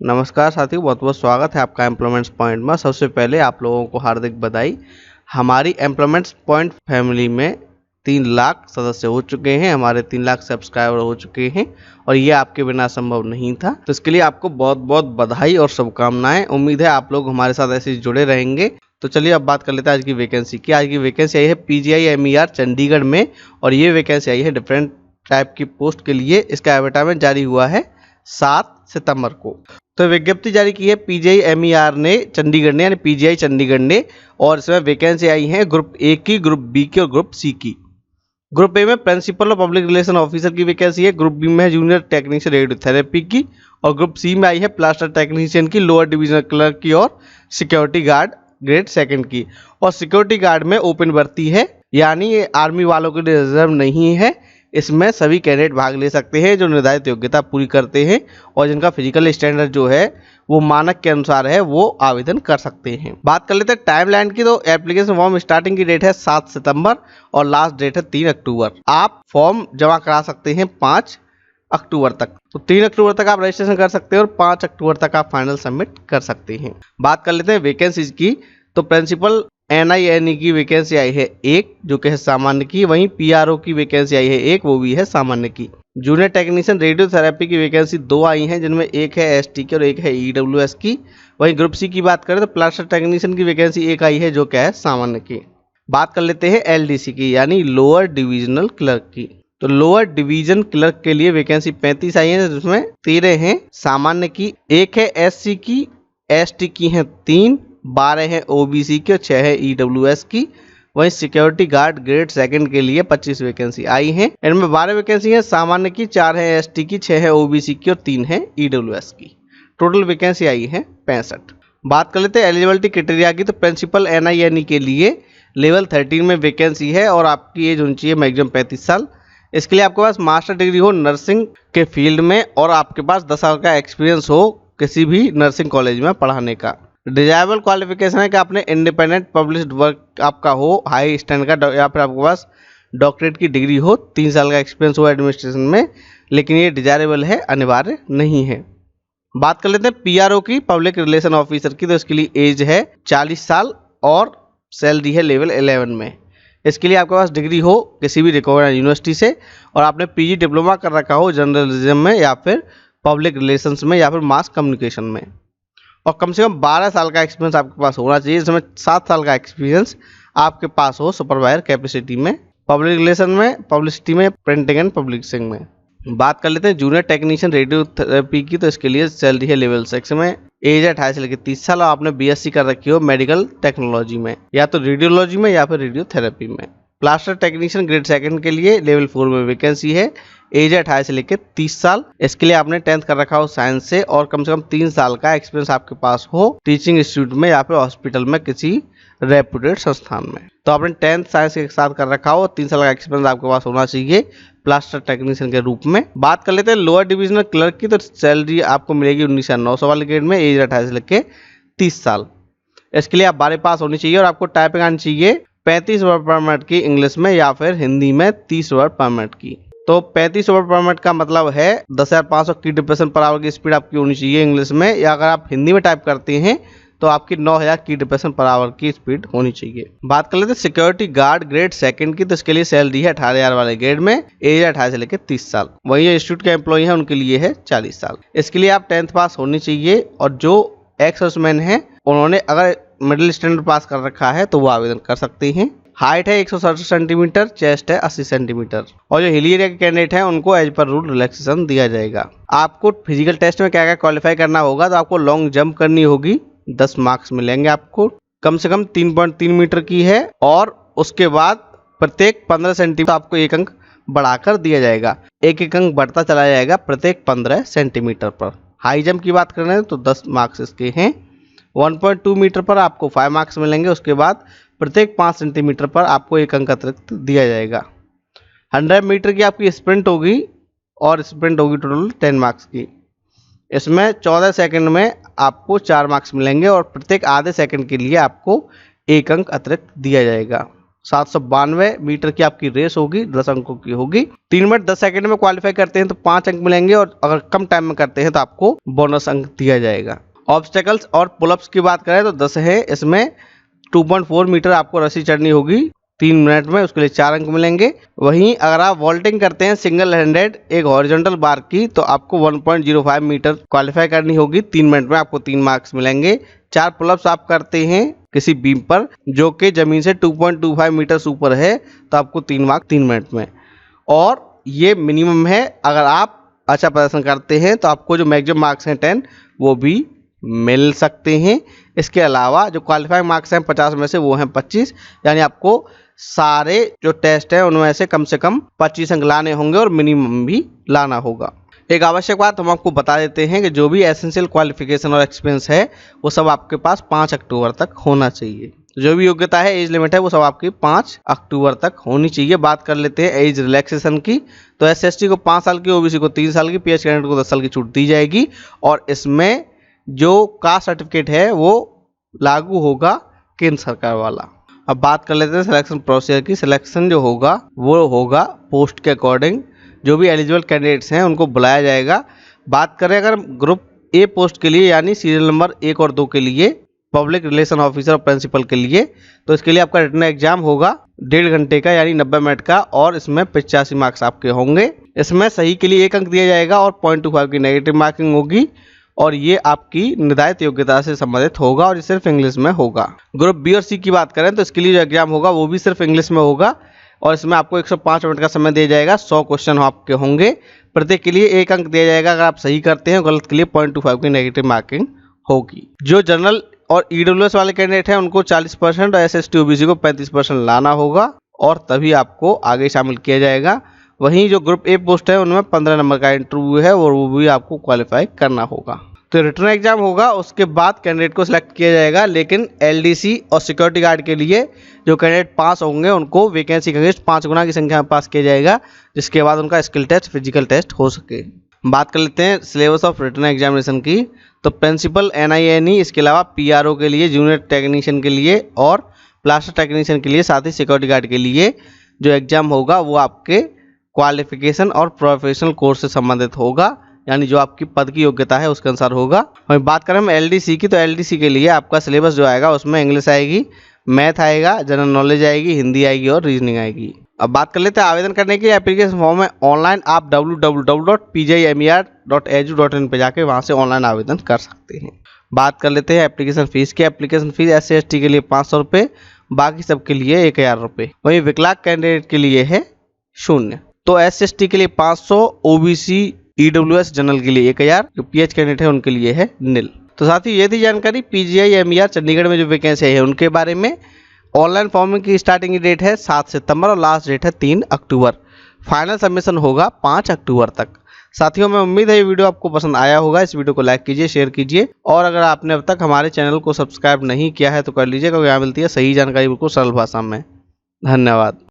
नमस्कार साथियों, बहुत बहुत स्वागत है आपका एम्प्लॉयमेंट्स पॉइंट में। सबसे पहले आप लोगों को हार्दिक बधाई। हमारी एम्प्लॉयमेंट्स पॉइंट फैमिली में 3 लाख सदस्य हो चुके हैं, हमारे 3 लाख सब्सक्राइबर हो चुके हैं और ये आपके बिना संभव नहीं था। तो इसके लिए आपको बहुत बहुत बधाई और शुभकामनाएं। उम्मीद है आप लोग हमारे साथ ऐसे जुड़े रहेंगे। तो चलिए अब बात कर लेते हैं आज की वैकेंसी की। आज की वैकेंसी आई है PGI MER चंडीगढ़ में और ये वैकेंसी आई है डिफरेंट टाइप की पोस्ट के लिए। इसका एडवर्टाइजमेंट जारी हुआ है 7 सितंबर को। तो विज्ञप्ति जारी की है PGI MER ने चंडीगढ़ ने, यानी PGI चंडीगढ़ ने, और इसमें वैकेंसी आई है ग्रुप ए की, ग्रुप बी की और ग्रुप सी की। ग्रुप ए में प्रिंसिपल और पब्लिक रिलेशन ऑफिसर की वैकेंसी है, ग्रुप बी में है जूनियर टेक्नीशियन रेडियोथेरेपी की और ग्रुप सी में आई है प्लास्टर टेक्नीशियन की, लोअर डिविजनल क्लर्क की और सिक्योरिटी गार्ड ग्रेड 2 की। और सिक्योरिटी गार्ड में ओपन भर्ती है, यानी ये आर्मी वालों के लिए रिजर्व नहीं है। इसमें सभी कैंडिडेट भाग ले सकते हैं जो निर्धारित योग्यता पूरी करते हैं और जिनका फिजिकल स्टैंडर्ड जो है वो मानक के अनुसार है, वो आवेदन कर सकते हैं। बात कर लेते हैं टाइमलाइन की। तो एप्लीकेशन फॉर्म स्टार्टिंग की डेट है 7 सितंबर और लास्ट डेट है 3 अक्टूबर। आप फॉर्म जमा करा सकते हैं 5 अक्टूबर तक। तो 3 अक्टूबर तक आप रजिस्ट्रेशन कर सकते हैं और 5 अक्टूबर तक आप फाइनल सबमिट कर सकते हैं। बात कर लेते हैं वैकेंसीज की। तो प्रिंसिपल NINE की वैकेंसी आई है 1, जो कि है सामान्य की। वहीं PRO की वैकेंसी आई है 1, वो भी है सामान्य की। जूनियर टेक्नीशियन रेडियोथेरेपी की वैकेंसी 2 आई हैं, जिनमें एक है ST की और एक है EWS की। वहीं ग्रुप सी की बात करें तो प्लास्टर टेक्नीशियन की वैकेंसी 1 आई है, जो क्या है सामान्य की। बात कर लेते हैं LDC की, यानी लोअर डिविजनल क्लर्क की। तो लोअर डिवीजन क्लर्क के लिए वैकेंसी 35 आई है, जिसमें 13 हैं सामान्य की, 1 है SC की, ST की हैं 3, 12 है OBC की और 6 है EWS की। वहीं सिक्योरिटी गार्ड ग्रेड 2 के लिए 25 वैकेंसी आई हैं। इनमें 12 वैकेंसी है सामान्य की, 4 है ST की, 6 है OBC की और 3 है EWS की। टोटल वैकेंसी आई है 65। बात कर लेते हैं एलिजिबिलिटी क्राइटेरिया की। तो प्रिंसिपल NINE के लिए लेवल 13 में वैकेंसी है और आपकी एज होनी चाहिए मैक्सिमम 35 साल। इसके लिए आपके पास मास्टर डिग्री हो नर्सिंग के फील्ड में और आपके पास 10 साल का एक्सपीरियंस हो किसी भी नर्सिंग कॉलेज में पढ़ाने का। डिजायरेबल क्वालिफिकेशन है कि आपने इंडिपेंडेंट पब्लिश्ड वर्क आपका हो हाई स्टैंडर्ड का, या फिर आपके पास डॉक्टरेट की डिग्री हो, 3 साल का एक्सपीरियंस हो एडमिनिस्ट्रेशन में, लेकिन ये डिजायरेबल है, अनिवार्य नहीं है। बात कर लेते हैं PRO की, पब्लिक रिलेशन ऑफिसर की। तो इसके लिए एज है 40 साल और सैलरी है लेवल 11 में। इसके लिए आपके पास डिग्री हो किसी भी रिकॉग्नाइज्ड यूनिवर्सिटी से और आपने PG डिप्लोमा कर रखा हो जर्नलिज्म में या फिर पब्लिक रिलेशंस में या फिर मास कम्युनिकेशन में, और कम से कम 12 साल का एक्सपीरियंस आपके पास होना चाहिए, जिसमें 7 साल का एक्सपीरियंस आपके पास हो सुपरवाइजर कैपेसिटी में, पब्लिक रिलेशन में, पब्लिसिटी में, प्रिंटिंग एंड पब्लिशिंग में। बात कर लेते हैं जूनियर टेक्नीशियन रेडियोथेरेपी की। तो इसके लिए सैलरी है लेवल 6 में, एज है 28 से लेकर 30 साल और आपने BSc कर रखी हो मेडिकल टेक्नोलॉजी में, या तो रेडियोलॉजी में या फिर रेडियोथेरेपी में। प्लास्टर टेक्नीशियन ग्रेड 2 के लिए लेवल 4 में वैकेंसी है, एज है 28 से लेकर 30 साल। इसके लिए आपने 10th कर रखा हो साइंस से और कम से कम 3 साल का एक्सपीरियंस आपके पास हो टीचिंग इंस्टीट्यूट में या फिर हॉस्पिटल में किसी रेप्यूटेड संस्थान में। तो आपने 10th साइंस के साथ कर रखा हो, 3 साल का एक्सपीरियंस आपके पास होना चाहिए प्लास्टर टेक्नीशियन के रूप में। बात कर लेते हैं लोअर डिविजनल क्लर्क की। तो सैलरी आपको मिलेगी 19,900 वाले ग्रेड में, एज 28 से लेकर 30 साल। इसके लिए आप 12 पास होनी चाहिए और आपको टाइपिंग आनी चाहिए 35 वर्ड पर मिनट की इंग्लिश में या फिर हिंदी में 30 वर्ड पर मिनट की। तो 35 वर्ड पर मिनट का मतलब है 10,500 की डिप्रेशन पर आवर की स्पीड आपकी होनी चाहिए इंग्लिश में, या अगर आप हिंदी में टाइप करते हैं तो आपकी 9,000 की डिप्रेशन पर आवर की स्पीड होनी चाहिए। बात कर लेते हैं सिक्योरिटी गार्ड ग्रेड 2 की। तो इसके लिए सैलरी है 18,000 वाले ग्रेड में, एज है 28 से लेकर 30 साल। वहीं इंस्टीट्यूट के एम्प्लॉई हैं उनके लिए है 40 साल। इसके लिए आप 10th पास होनी चाहिए और जो एक्स सर्विसमैन हैं उन्होंने अगर मिडिल स्टैंडर्ड पास कर रखा है तो वो आवेदन कर सकते हैं। हाइट है 167 सेंटीमीटर, चेस्ट है 80 सेंटीमीटर और जो हिली एरिया के कैंडिडेट हैं उनको एज पर रूल रिलैक्सेशन दिया जाएगा। आपको फिजिकल टेस्ट में क्या क्या क्वालिफाई करना होगा। तो आपको लॉन्ग जंप करनी होगी, 10 मार्क्स मिलेंगे आपको, कम से कम 3.3 मीटर की है और उसके बाद प्रत्येक 15 सेंटीमीटर आपको 1 अंक बढ़ाकर दिया जाएगा, 1 अंक बढ़ता चला जाएगा प्रत्येक 15 सेंटीमीटर पर। हाई जंप की बात करें तो 10 मार्क्स इसके हैं, 1.2 मीटर पर आपको 5 मार्क्स मिलेंगे। उसके बाद प्रत्येक 5 सेंटीमीटर पर आपको 1 अंक अतिरिक्त दिया जाएगा। 100 मीटर की आपकी स्प्रिंट होगी और स्प्रिंट होगी टोटल 10 मार्क्स की। इसमें 14 सेकंड में आपको 4 मार्क्स मिलेंगे और प्रत्येक आधे सेकंड के लिए आपको 1 अंक अतिरिक्त दिया जाएगा। 792 मीटर की आपकी रेस होगी, 10 अंकों की होगी। 3 मिनट 10 सेकंड में क्वालिफाई करते हैं तो 5 अंक मिलेंगे, और अगर कम टाइम में करते हैं तो आपको बोनस अंक दिया जाएगा। ऑब्स्टेकल्स और पुलअप्स की बात करें तो 10 है, इसमें 2.4 मीटर आपको रस्सी चढ़नी होगी 3 मिनट में, उसके लिए 4 अंक मिलेंगे। वहीं अगर आप वॉल्टिंग करते हैं सिंगल हैंडेड एक हॉरिजॉन्टल बार की, तो आपको 1.05 मीटर क्वालिफाई करनी होगी 3 मिनट में, आपको 3 मार्क्स मिलेंगे। 4 पुलअप्स आप करते हैं किसी बीम पर जो कि जमीन से 2.25 मीटर ऊपर है, तो आपको 3 मार्क्स 3 मिनट में, और ये मिनिमम है। अगर आप अच्छा प्रदर्शन करते हैं तो आपको जो मैक्सिमम मार्क्स हैं 10 वो भी मिल सकते हैं। इसके अलावा जो क्वालिफाइंग मार्क्स हैं 50 में से वो हैं 25, यानी आपको सारे जो टेस्ट हैं उनमें से कम 25 अंक लाने होंगे और मिनिमम भी लाना होगा। एक आवश्यक बात हम आपको बता देते हैं कि जो भी एसेंशियल क्वालिफिकेशन और एक्सपीरियंस है वो सब आपके पास 5 अक्टूबर तक होना चाहिए। जो भी योग्यता है, एज लिमिट है, वो सब आपकी 5 अक्टूबर तक होनी चाहिए। बात कर लेते हैं एज रिलैक्सेशन की, तो SC/ST को 5 साल की, OBC को 3 साल की, PH कैंडिडेट को 10 साल की छूट दी जाएगी, और इसमें जो कास्ट सर्टिफिकेट है वो लागू होगा केंद्र सरकार वाला। अब बात कर लेते हैं सिलेक्शन प्रोसीजर की। सिलेक्शन जो होगा वो होगा पोस्ट के अकॉर्डिंग, जो भी एलिजिबल कैंडिडेट्स हैं उनको बुलाया जाएगा। बात करें अगर ग्रुप ए पोस्ट के लिए, यानी सीरियल नंबर 1 और 2 के लिए, पब्लिक रिलेशन ऑफिसर और प्रिंसिपल के लिए, तो इसके लिए आपका रिटन एग्जाम होगा 1.5 घंटे का, यानी 90 मिनट का, और इसमें 85 मार्क्स आपके होंगे। इसमें सही के लिए 1 अंक दिया जाएगा और 0.25 की नेगेटिव मार्किंग होगी, और ये आपकी निर्धारित योग्यता से संबंधित होगा, और ये सिर्फ इंग्लिश में होगा। ग्रुप बी और सी की बात करें तो इसके लिए जो एग्जाम होगा वो भी सिर्फ इंग्लिश में होगा, और इसमें आपको 105 मिनट का समय दिया जाएगा। 100 क्वेश्चन आपके होंगे, प्रत्येक के लिए 1 अंक दिया जाएगा अगर आप सही करते हैं, गलत के लिए 0.25 की नेगेटिव मार्किंग होगी। जो जनरल और EWS वाले कैंडिडेट हैं उनको 40% और SST OBC को 35% लाना होगा, और तभी आपको आगे शामिल किया जाएगा। वहीं जो ग्रुप ए पोस्ट है उनमें 15 नंबर का इंटरव्यू है, और वो भी आपको क्वालिफाई करना होगा। तो रिटर्न एग्जाम होगा, उसके बाद कैंडिडेट को सिलेक्ट किया जाएगा। लेकिन LDC और सिक्योरिटी गार्ड के लिए जो कैंडिडेट पास होंगे उनको वैकेंसी के अगेंस्ट 5 गुना की संख्या में पास किया जाएगा, जिसके बाद उनका स्किल टेस्ट, फिजिकल टेस्ट हो सके। बात कर लेते हैं सिलेबस ऑफ रिटर्न एग्जामिनेशन की, तो प्रिंसिपल NINE, इसके अलावा PRO के लिए, जूनियर टेक्नीशियन के लिए और प्लास्टर टेक्नीशियन के लिए, साथ ही सिक्योरिटी गार्ड के लिए जो एग्जाम होगा वो आपके क्वालिफिकेशन और प्रोफेशनल कोर्स से संबंधित होगा, यानी जो आपकी पद की योग्यता है उसके अनुसार होगा। और बात करें हम LDC की, तो LDC के लिए आपका सिलेबस जो आएगा उसमें इंग्लिश आएगी, मैथ आएगा, जनरल नॉलेज आएगी, हिंदी आएगी और रीजनिंग आएगी। अब बात कर लेते हैं आवेदन करने के लिए। एप्लीकेशन फॉर्म है ऑनलाइन, आप www.pjimer.edu.in पे जाके वहाँ से ऑनलाइन आवेदन कर सकते हैं। बात कर लेते हैं एप्लीकेशन फीस की। एप्लीकेशन फीस SC/ST के लिए 500 रुपये, बाकी सब के लिए 1000 रुपये। वहीं विकलांग कैंडिडेट के लिए है 0। तो SC/ST के लिए 500, OBC EWS जनरल के लिए 1000, जो PH कैंडिडेट है उनके लिए है 0। तो साथ ही ये थी जानकारी PGI-MER चंडीगढ़ में जो वैकेंसी है उनके बारे में। ऑनलाइन फॉर्मिंग की स्टार्टिंग डेट है 7 सितंबर और लास्ट डेट है 3 अक्टूबर। फाइनल सबमिशन होगा 5 अक्टूबर तक। साथियों, मैं उम्मीद है ये वीडियो आपको पसंद आया होगा। इस वीडियो को लाइक कीजिए, शेयर कीजिए, और अगर आपने अब तक हमारे चैनल को सब्सक्राइब नहीं किया है तो कर लीजिए, क्योंकि यहाँ मिलती है सही जानकारी बिल्कुल सरल भाषा में। धन्यवाद।